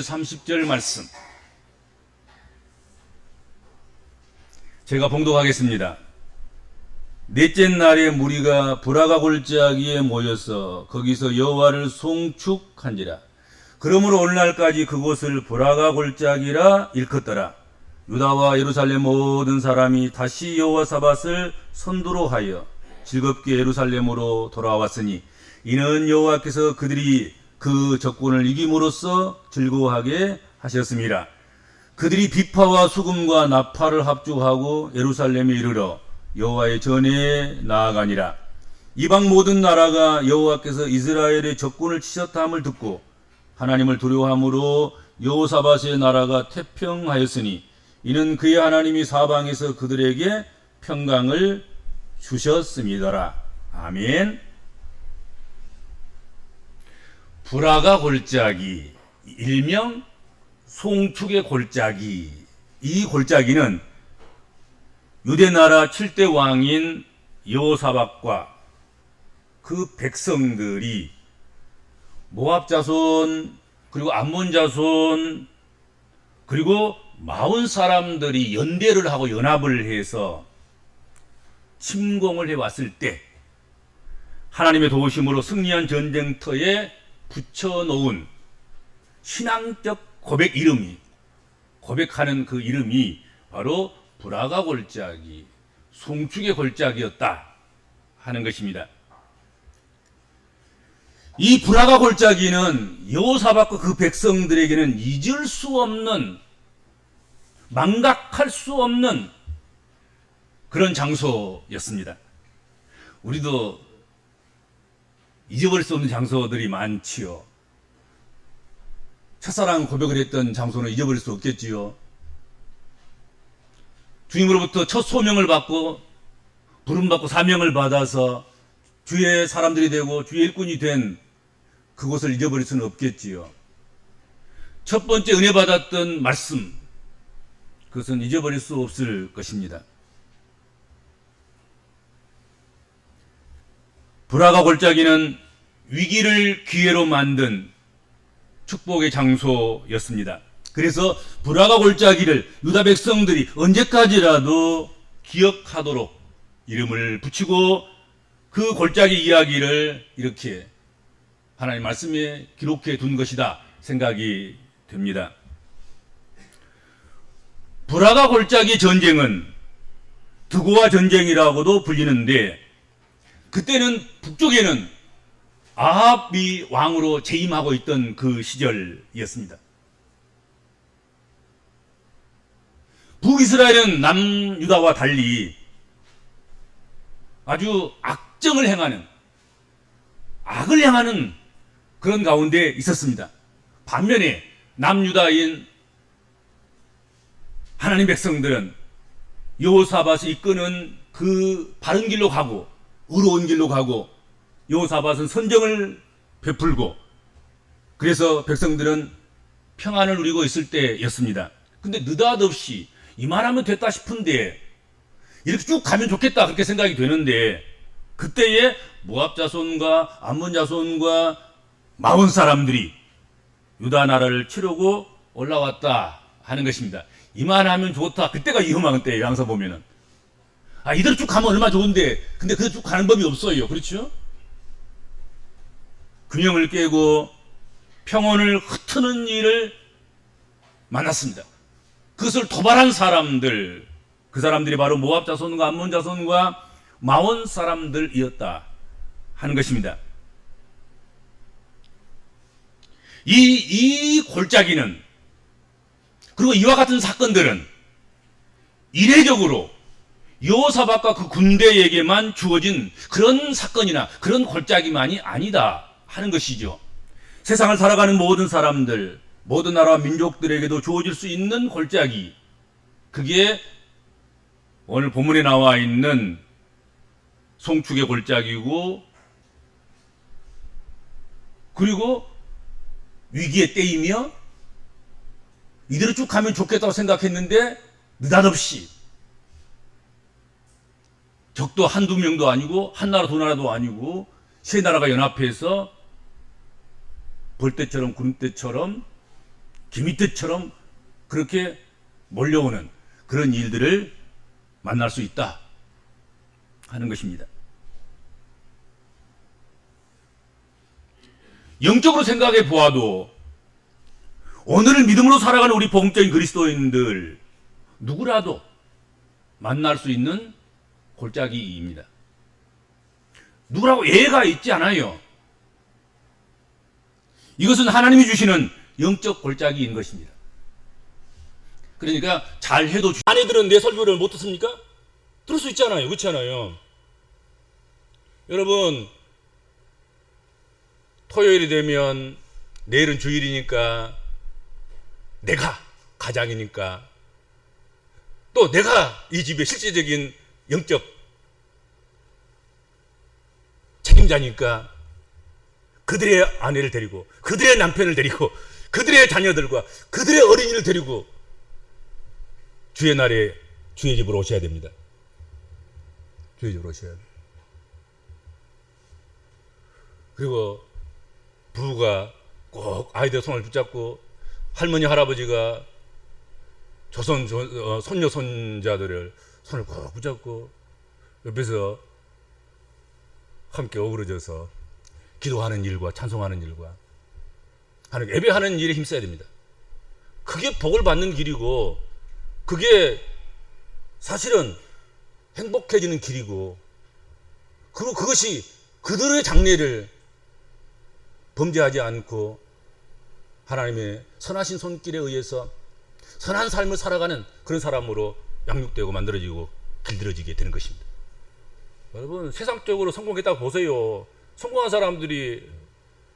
30절 말씀 제가 봉독하겠습니다. 넷째 날에 무리가 브라가 골짜기에 모여서 거기서 여호와를 송축한지라. 그러므로 오늘날까지 그곳을 브라가 골짜기라 일컫더라. 유다와 예루살렘 모든 사람이 다시 여호와 사밧을 선두로 하여 즐겁게 예루살렘으로 돌아왔으니 이는 여호와께서 그들이 그 적군을 이김으로써 즐거워하게 하셨습니다. 그들이 비파와 수금과 나팔을 합주하고 예루살렘에 이르러 여호와의 전에 나아가니라. 이방 모든 나라가 여호와께서 이스라엘의 적군을 치셨다함을 듣고 하나님을 두려워함으로 여호사밧의 나라가 태평하였으니 이는 그의 하나님이 사방에서 그들에게 평강을 주셨음이더라. 아멘. 브라가 골짜기, 일명 송축의 골짜기. 이 골짜기는 유대나라 7대 왕인 여호사밧과 그 백성들이 모압 자손, 그리고 암몬 자손, 그리고 마온 사람들이 연대를 하고 연합을 해서 침공을 해왔을 때 하나님의 도우심으로 승리한 전쟁터에 붙여놓은 신앙적 고백하는 그 이름이 바로 브라가 골짜기, 송축의 골짜기였다 하는 것입니다. 이 브라가 골짜기는 여호사밧과 그 백성들에게는 잊을 수 없는, 망각할 수 없는 그런 장소였습니다. 우리도 잊어버릴 수 없는 장소들이 많지요. 첫사랑 고백을 했던 장소는 잊어버릴 수 없겠지요. 주님으로부터 첫 소명을 받고 부름받고 사명을 받아서 주의 사람들이 되고 주의 일꾼이 된 그곳을 잊어버릴 수는 없겠지요. 첫 번째 은혜 받았던 말씀, 그것은 잊어버릴 수 없을 것입니다. 브라가 골짜기는 위기를 기회로 만든 축복의 장소였습니다. 그래서 브라가 골짜기를 유다 백성들이 언제까지라도 기억하도록 이름을 붙이고 그 골짜기 이야기를 이렇게 하나님 말씀에 기록해 둔 것이다 생각이 됩니다. 브라가 골짜기 전쟁은 드고아 전쟁이라고도 불리는데, 그때는 북쪽에는 아합이 왕으로 재임하고 있던 그 시절이었습니다. 북이스라엘은 남유다와 달리 아주 악정을 행하는, 악을 행하는 그런 가운데 있었습니다. 반면에 남유다인 하나님 백성들은 여호사밧이 이끄는 그 바른 길로 가고 의로운 길로 가고, 여호사밧은 선정을 베풀고, 그래서 백성들은 평안을 누리고 있을 때였습니다. 근데 느닷없이 이만하면 됐다 싶은데 이렇게 쭉 가면 좋겠다 그렇게 생각이 되는데, 그때에 모압 자손과 암몬 자손과 마온 사람들이 유다 나라를 치려고 올라왔다 하는 것입니다. 이만하면 좋다, 그때가 위험한 때예요. 항상 보면은 이대로 쭉 가면 얼마나 좋은데, 근데 그대로 쭉 가는 법이 없어요. 그렇죠? 균형을 깨고 평온을 흩트는 일을 만났습니다. 그것을 도발한 사람들, 그 사람들이 바로 모압 자손과 암몬 자손과 마온 사람들이었다 하는 것입니다. 이 골짜기는, 그리고 이와 같은 사건들은 이례적으로 여호사밧과 그 군대에게만 주어진 그런 사건이나 그런 골짜기만이 아니다 하는 것이죠. 세상을 살아가는 모든 사람들, 모든 나라와 민족들에게도 주어질 수 있는 골짜기, 그게 오늘 본문에 나와 있는 송축의 골짜기고, 그리고 위기의 때이며 이대로 쭉 가면 좋겠다고 생각했는데 느닷없이 적도 한두 명도 아니고 한 나라 두 나라도 아니고 세 나라가 연합해서 벌떼처럼 구름떼처럼 기미뜻처럼 그렇게 몰려오는 그런 일들을 만날 수 있다 하는 것입니다. 영적으로 생각해 보아도 오늘을 믿음으로 살아가는 우리 복음적인 그리스도인들 누구라도 만날 수 있는 골짜기입니다. 누구라고 예가 있지 않아요. 이것은 하나님이 주시는 영적 골짜기인 것입니다. 그러니까 잘해도 아내들은 내 설교를 못 듣습니까? 들을 수 있잖아요. 그렇지 않아요? 여러분, 토요일이 되면 내일은 주일이니까 내가 가장이니까 또 내가 이 집의 실질적인 영적 책임자니까 그들의 아내를 데리고 그들의 남편을 데리고 그들의 자녀들과 그들의 어린이를 데리고 주의 날에 주의 집으로 오셔야 됩니다. 주의 집으로 오셔야 돼요. 그리고 부부가 꼭 아이들 손을 붙잡고 할머니 할아버지가 조선 손녀 손자들을 손을 꼭 붙잡고 옆에서 함께 어우러져서 기도하는 일과 찬송하는 일과 하는 예배하는 일에 힘써야 됩니다. 그게 복을 받는 길이고 그게 사실은 행복해지는 길이고 그리고 그것이 그들의 장래를 범죄하지 않고 하나님의 선하신 손길에 의해서 선한 삶을 살아가는 그런 사람으로 양육되고 만들어지고 길들여지게 되는 것입니다. 여러분, 세상적으로 성공했다고 보세요. 성공한 사람들이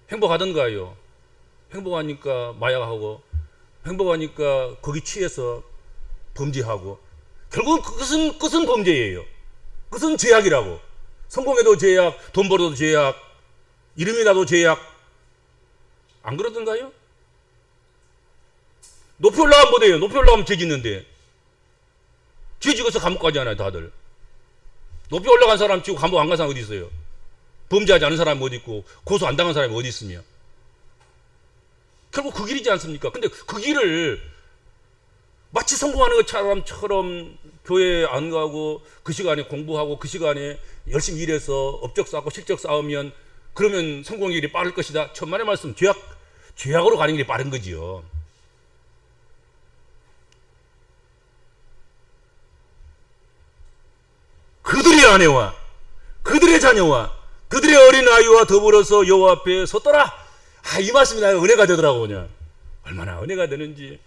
행복하던가요? 행복하니까 마약하고 행복하니까 거기 취해서 범죄하고 결국은 끝은 범죄예요. 끝은 죄악이라고. 성공해도 죄악, 돈 벌어도 죄악, 이름이 나도 죄악. 안 그러던가요? 높이 올라가면 뭐돼요? 높이 올라가면 죄 짓는데 죄 지어서 감옥 가지 않아요 다들. 높이 올라간 사람 치고 감옥 안 간 사람 어디 있어요? 범죄하지 않은 사람이 어디 있고 고소 안 당한 사람이 어디 있으며 결국 그 길이지 않습니까? 근데 그 길을 마치 성공하는 것처럼 교회에 안 가고 그 시간에 공부하고 그 시간에 열심히 일해서 업적 쌓고 실적 쌓으면 그러면 성공의 길이 빠를 것이다. 천만의 말씀, 죄악으로 가는 길이 빠른 거지요. 그들의 아내와 그들의 자녀와 그들의 어린아이와 더불어서 여호와 앞에 섰더라. 이 말씀이 나의 은혜가 되더라고. 그냥 얼마나 은혜가 되는지.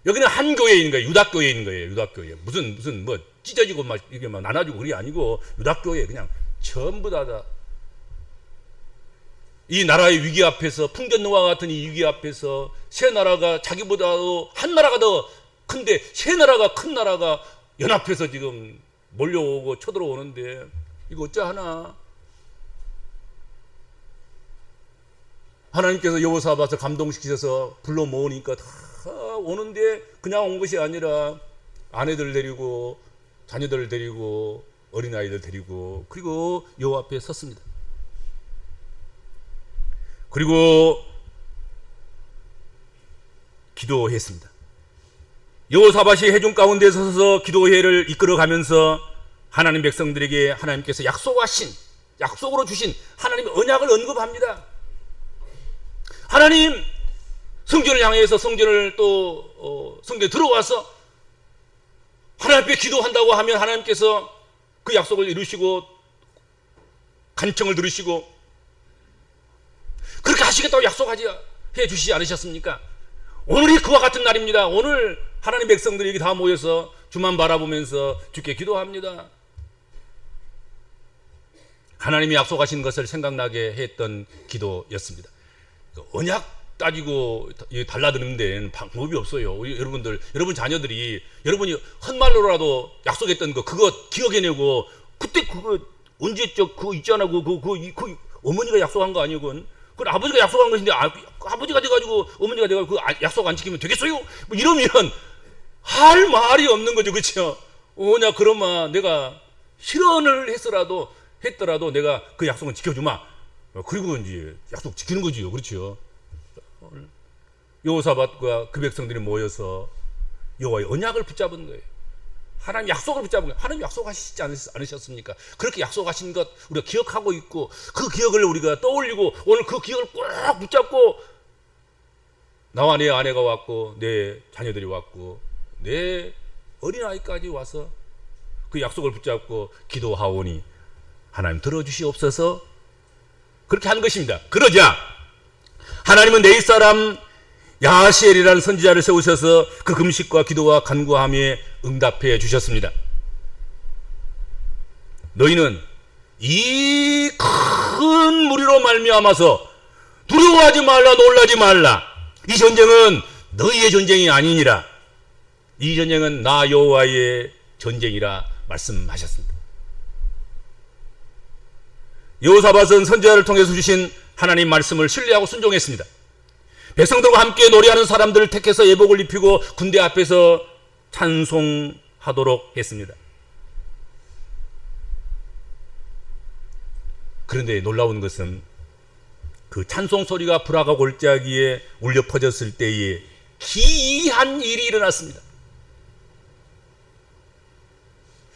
여기는 한 교회인 거예요. 유다교회인 거예요. 유다교회. 무슨 뭐 찢어지고 막 이게 막 나눠지고 그게 아니고 유다교회 그냥 전부 다 이 나라의 위기 앞에서 풍전노와 같은 이 위기 앞에서 세 나라가 자기보다도 한 나라가 더 큰데 세 나라가 큰 나라가 연합해서 지금 몰려오고 쳐들어오는데 이거 어쩌하나. 하나님께서 여호사밧을 감동시키셔서 불러 모으니까 다 오는데 그냥 온 것이 아니라 아내들 데리고 자녀들 데리고 어린아이들 데리고 그리고 여호와 앞에 섰습니다. 그리고 기도했습니다. 여호사밧이 회중 가운데 서서 기도회를 이끌어가면서 하나님 백성들에게 하나님께서 약속으로 주신 하나님의 언약을 언급합니다. 하나님 성전을 향해서 성전을 또 성전에 들어와서 하나님 앞에 기도한다고 하면 하나님께서 그 약속을 이루시고 간청을 들으시고 그렇게 하시겠다고 약속해 주시지 않으셨습니까? 오늘이 그와 같은 날입니다. 오늘 하나님 백성들이 여기 다 모여서 주만 바라보면서 주께 기도합니다. 하나님이 약속하신 것을 생각나게 했던 기도였습니다. 언약 따지고 달라드는 데는 방법이 없어요. 여러분 자녀들이 여러분이 헛말로라도 약속했던 거 그거 기억해내고 그때 그거 언제적 그거 있잖아. 그거 어머니가 약속한 거 아니고 그건 아버지가 약속한 것인데 아버지가 돼가지고 어머니가 돼가지고 그 약속 안 지키면 되겠어요? 뭐 이러면 할 말이 없는 거죠. 그렇죠? 오냐 그러면 내가 실언을 했더라도 내가 그 약속은 지켜주마. 그리고 이제 약속 지키는 거지요. 그렇죠? 여호사밧과 그 백성들이 모여서 여호와의 언약을 붙잡은 거예요. 하나님 약속을 붙잡은 거예요. 하나님 약속하시지 않으셨습니까? 그렇게 약속하신 것 우리가 기억하고 있고, 그 기억을 우리가 떠올리고, 오늘 그 기억을 꼭 붙잡고, 나와 내 아내가 왔고, 내 자녀들이 왔고, 내 어린아이까지 와서 그 약속을 붙잡고 기도하오니 하나님 들어주시옵소서, 그렇게 한 것입니다. 그러자 하나님은 네 사람 야하시엘이라는 선지자를 세우셔서 그 금식과 기도와 간구함에 응답해 주셨습니다. 너희는 이 큰 무리로 말미암아서 두려워하지 말라, 놀라지 말라. 이 전쟁은 너희의 전쟁이 아니니라. 이 전쟁은 나 여호와의 전쟁이라 말씀하셨습니다. 여호사밧은 선지자를 통해서 주신 하나님 말씀을 신뢰하고 순종했습니다. 백성들과 함께 노래하는 사람들을 택해서 예복을 입히고 군대 앞에서 찬송하도록 했습니다. 그런데 놀라운 것은 그 찬송 소리가 불화가 골짜기에 울려 퍼졌을 때에 기이한 일이 일어났습니다.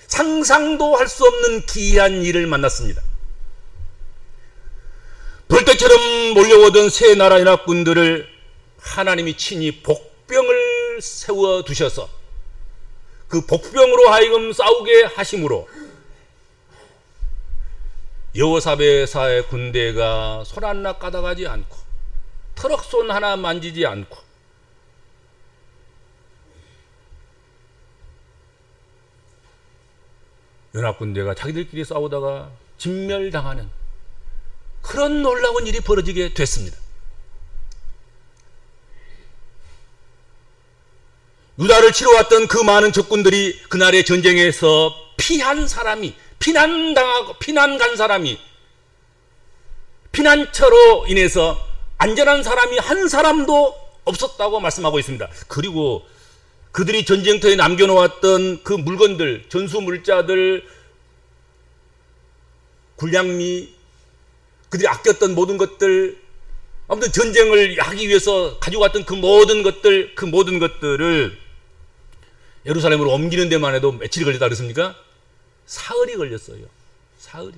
상상도 할 수 없는 기이한 일을 만났습니다. 벌떼처럼 몰려오던 세 나라 연합군들을 하나님이 친히 복병을 세워두셔서 그 복병으로 하여금 싸우게 하심으로 여호사밧의 군대가 손 하나 까닥하지 않고 트럭손 하나 만지지 않고 연합군대가 자기들끼리 싸우다가 진멸당하는 그런 놀라운 일이 벌어지게 됐습니다. 유다를 치러왔던 그 많은 적군들이 그날의 전쟁에서 피한 사람이, 피난당하고 피난 간 사람이, 피난처로 인해서 안전한 사람이 한 사람도 없었다고 말씀하고 있습니다. 그리고 그들이 전쟁터에 남겨놓았던 그 물건들, 전수물자들, 군량미, 그들이 아꼈던 모든 것들, 아무튼 전쟁을 하기 위해서 가져갔던 그 모든 것들을 예루살렘으로 옮기는 데만 해도 며칠이 걸렸다 그랬습니까? 사흘이 걸렸어요. 사흘이.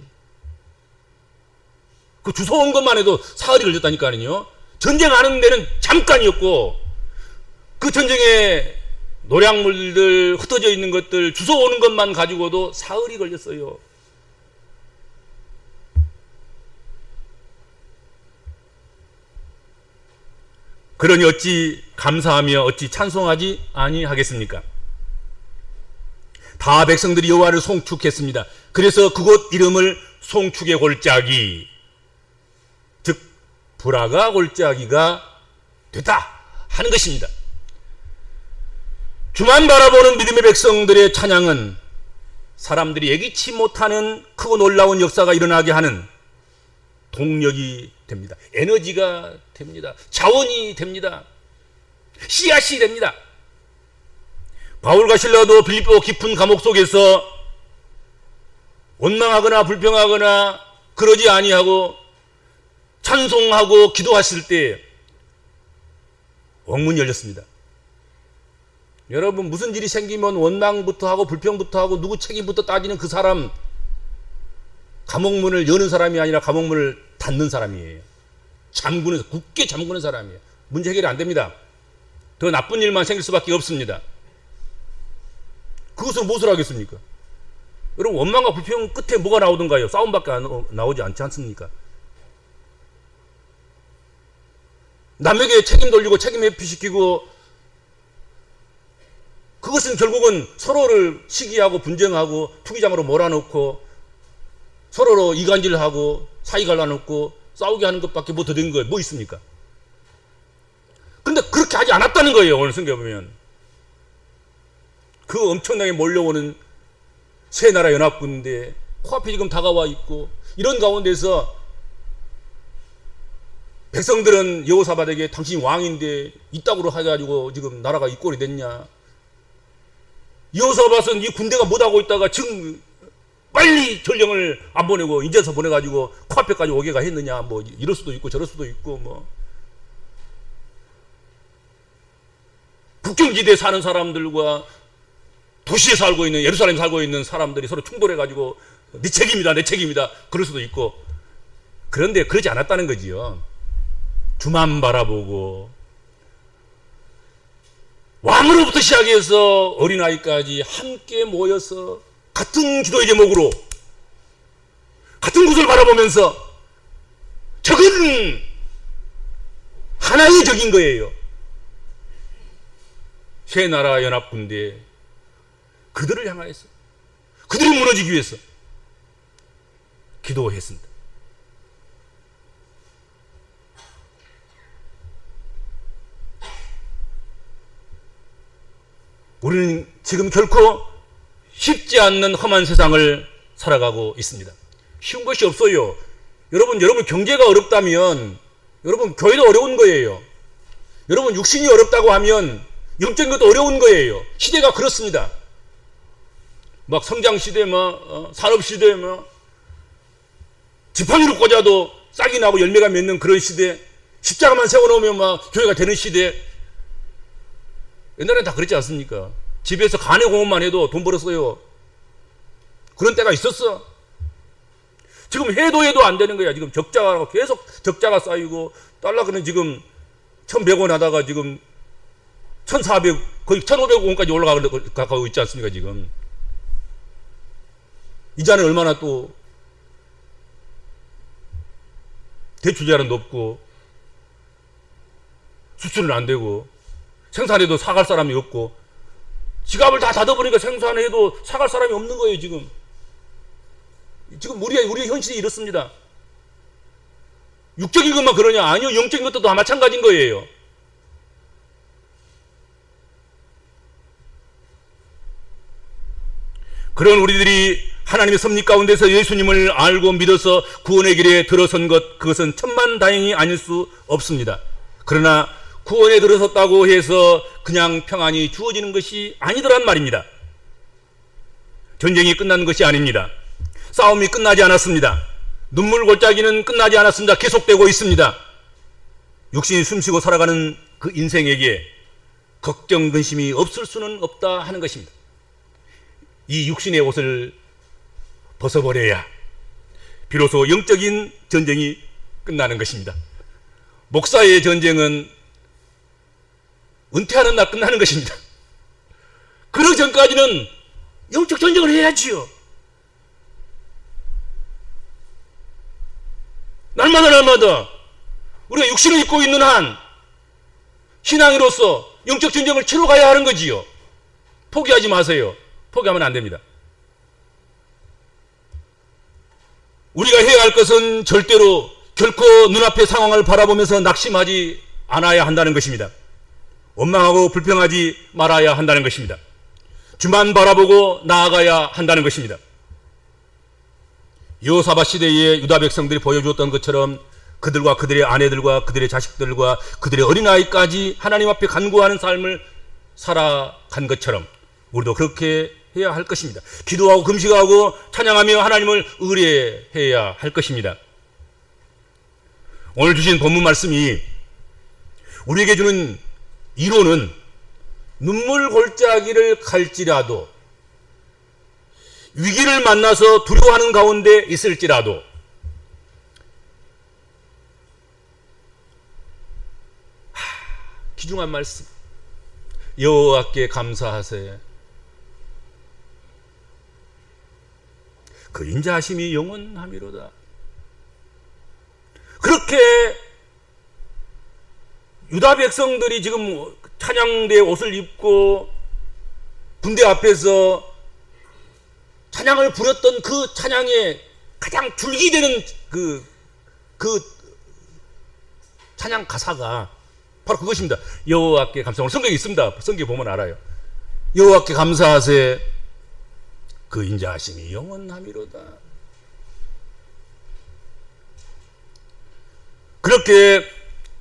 그 주워온 것만 해도 사흘이 걸렸다니까요. 전쟁하는 데는 잠깐이었고, 그 전쟁에 노량물들, 흩어져 있는 것들, 주워오는 것만 가지고도 사흘이 걸렸어요. 그러니 어찌 감사하며 어찌 찬송하지 아니하겠습니까? 다 백성들이 여호와를 송축했습니다. 그래서 그곳 이름을 송축의 골짜기, 즉 불화가 골짜기가 됐다 하는 것입니다. 주만 바라보는 믿음의 백성들의 찬양은 사람들이 예기치 못하는 크고 놀라운 역사가 일어나게 하는 동력이 됩니다. 에너지가 됩니다. 자원이 됩니다. 씨앗이 됩니다. 바울과 실라도 빌립보 깊은 감옥 속에서 원망하거나 불평하거나 그러지 아니하고 찬송하고 기도하실 때 왕문이 열렸습니다. 여러분, 무슨 일이 생기면 원망부터 하고 불평부터 하고 누구 책임부터 따지는 그 사람, 감옥문을 여는 사람이 아니라 감옥문을 닫는 사람이에요. 잠그는, 굳게 잠그는 사람이에요. 문제 해결이 안 됩니다. 더 나쁜 일만 생길 수밖에 없습니다. 그것을 무엇을 하겠습니까? 여러분, 원망과 불평 끝에 뭐가 나오던가요? 싸움밖에 나오지 않지 않습니까? 남에게 책임 돌리고 책임 회피시키고, 그것은 결국은 서로를 시기하고 분쟁하고 투기장으로 몰아넣고 서로로 이간질하고 사이 갈라놓고 싸우게 하는 것밖에 뭐 더 된 거예요. 뭐 있습니까? 그런데 그렇게 하지 않았다는 거예요. 오늘 성경에 보면 그 엄청나게 몰려오는 세 나라 연합군대 코앞에 지금 다가와 있고, 이런 가운데서 백성들은 여호사밧에게 당신이 왕인데 이따구로 해가지고 지금 나라가 이 꼴이 됐냐. 여호사밧은 이 군대가 못하고 있다가 지금 빨리 전령을 안 보내고 인제서 보내가지고 코앞에까지 오게가 했느냐. 뭐 이럴 수도 있고 저럴 수도 있고 뭐. 국경지대에 사는 사람들과 도시에 살고 있는, 예루살렘에 살고 있는 사람들이 서로 충돌해가지고 네 책임이다, 내 책임이다 그럴 수도 있고, 그런데 그러지 않았다는 거지요. 주만 바라보고 왕으로부터 시작해서 어린아이까지 함께 모여서 같은 기도의 제목으로 같은 곳을 바라보면서 적은 하나의 적인 거예요. 새 나라 연합군대, 그들을 향하여서, 그들이 무너지기 위해서 기도했습니다. 우리는 지금 결코 쉽지 않는 험한 세상을 살아가고 있습니다. 쉬운 것이 없어요. 여러분 경제가 어렵다면 여러분 교회도 어려운 거예요. 여러분 육신이 어렵다고 하면 영적인 것도 어려운 거예요. 시대가 그렇습니다. 막 성장 시대, 산업 시대, 지팡이로 꽂아도 싹이 나고 열매가 맺는 그런 시대, 십자가만 세워놓으면 교회가 되는 시대. 옛날엔 다 그랬지 않습니까? 집에서 간의 공헌만 해도 돈 벌었어요. 그런 때가 있었어. 지금 해도 안 되는 거야. 지금 적자가 계속 적자가 쌓이고, 달러는 지금 1,100원 하다가 지금 1,400, 거의 1,500원까지 올라가고 있지 않습니까, 지금. 이자는 얼마나 또 대출자는 높고, 수출은 안 되고, 생산해도 사갈 사람이 없고, 지갑을 다 닫아버리니까 생산해도 사갈 사람이 없는 거예요, 지금. 지금 우리의 현실이 이렇습니다. 육적인 것만 그러냐? 아니요, 영적인 것도 다 마찬가지인 거예요. 그런 우리들이 하나님의 섭리 가운데서 예수님을 알고 믿어서 구원의 길에 들어선 것, 그것은 천만다행이 아닐 수 없습니다. 그러나 구원에 들어섰다고 해서 그냥 평안이 주어지는 것이 아니더란 말입니다. 전쟁이 끝난 것이 아닙니다. 싸움이 끝나지 않았습니다. 눈물 골짜기는 끝나지 않았습니다. 계속되고 있습니다. 육신이 숨쉬고 살아가는 그 인생에게 걱정, 근심이 없을 수는 없다 하는 것입니다. 이 육신의 옷을 벗어버려야 비로소 영적인 전쟁이 끝나는 것입니다. 목사의 전쟁은 은퇴하는 날 끝나는 것입니다. 그러기 전까지는 영적 전쟁을 해야지요. 날마다 우리가 육신을 입고 있는 한 신앙인으로서 영적 전쟁을 치러 가야 하는 거지요. 포기하지 마세요. 포기하면 안 됩니다. 우리가 해야 할 것은 절대로 결코 눈앞의 상황을 바라보면서 낙심하지 않아야 한다는 것입니다. 원망하고 불평하지 말아야 한다는 것입니다. 주만 바라보고 나아가야 한다는 것입니다. 여호사밧 시대에 유다 백성들이 보여주었던 것처럼 그들과 그들의 아내들과 그들의 자식들과 그들의 어린아이까지 하나님 앞에 간구하는 삶을 살아간 것처럼 우리도 그렇게 해야 할 것입니다. 기도하고 금식하고 찬양하며 하나님을 의뢰해야 할 것입니다. 오늘 주신 본문 말씀이 우리에게 주는 이론은 눈물 골짜기를 갈지라도, 위기를 만나서 두려워하는 가운데 있을지라도 귀중한 말씀. 여호와께 감사하세. 그 인자하심이 영원하미로다. 그렇게 유다 백성들이 지금 찬양대 옷을 입고 군대 앞에서 찬양을 부렸던 그 찬양에 가장 줄기되는 그 찬양 가사가 바로 그것입니다. 여호와께 감사. 오늘 성경에 있습니다. 성경에 보면 알아요. 여호와께 감사하세. 그 인자하심이 영원하미로다. 그렇게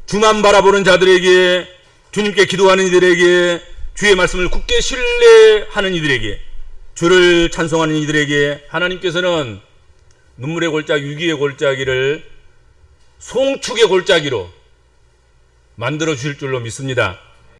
주만 바라보는 자들에게, 주님께 기도하는 이들에게, 주의 말씀을 굳게 신뢰하는 이들에게, 주를 찬송하는 이들에게 하나님께서는 눈물의 골짜기, 위기의 골짜기를 송축의 골짜기로 만들어 주실 줄로 믿습니다.